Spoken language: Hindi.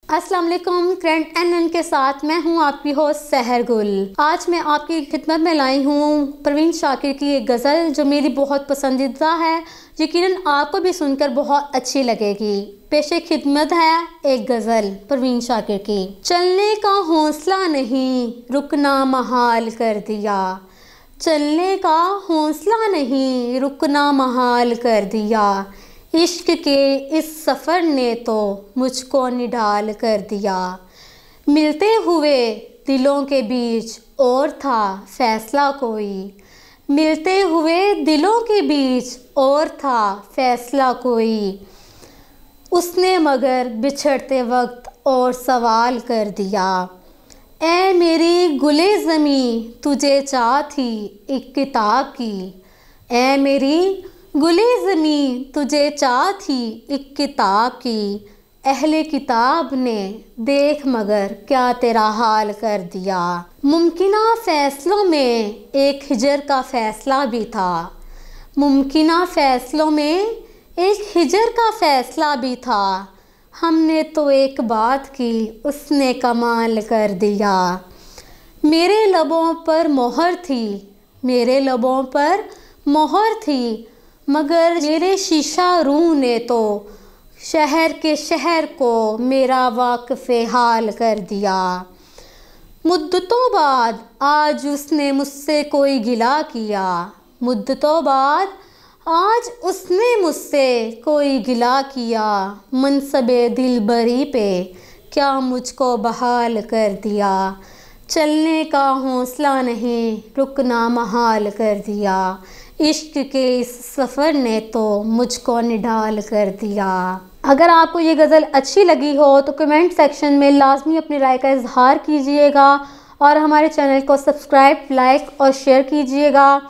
अस्सलाम वालेकुम। ग्रैंड एनन के साथ मैं हूं आपकी होस्ट सहर गुल। आज मैं आपकी खिदमत में लाई हूं परवीन शाकिर की एक गज़ल जो मेरी बहुत पसंदीदा है। यकीनन आपको भी सुनकर बहुत अच्छी लगेगी। पेशे खिदमत है एक गज़ल परवीन शाकिर की। चलने का हौसला नहीं रुकना महाल कर दिया, चलने का हौसला नहीं रुकना महाल कर दिया, इश्क के इस सफ़र ने तो मुझको निढाल कर दिया। मिलते हुए दिलों के बीच और था फैसला कोई, मिलते हुए दिलों के बीच और था फैसला कोई, उसने मगर बिछड़ते वक्त और सवाल कर दिया। ऐ मेरी गुले ज़मी तुझे चाह थी एक किताब की, ऐ मेरी गुले ज़मी तुझे चाह थी एक किताब की, अहले किताब ने देख मगर क्या तेरा हाल कर दिया। मुमकिना फ़ैसलों में एक हिजर का फ़ैसला भी था, मुमकिना फ़ैसलों में एक हिजर का फ़ैसला भी था, हमने तो एक बात की उसने कमाल कर दिया। मेरे लबों पर मोहर थी, मेरे लबों पर मोहर थी, मगर मेरे शीशा रूह ने तो शहर के शहर को मेरा वाक़िफ़े हाल कर दिया। मुद्दतों बाद आज उसने मुझसे कोई गिला किया, मुद्दतों बाद आज उसने मुझसे कोई गिला किया, मनसबे दिलबरी पे क्या मुझको बहाल कर दिया। चलने का हौसला नहीं रुकना महाल कर दिया, इश्क के इस सफ़र ने तो मुझको निढाल कर दिया। अगर आपको ये गज़ल अच्छी लगी हो तो कमेंट सेक्शन में लाजमी अपनी राय का इजहार कीजिएगा और हमारे चैनल को सब्सक्राइब, लाइक और शेयर कीजिएगा।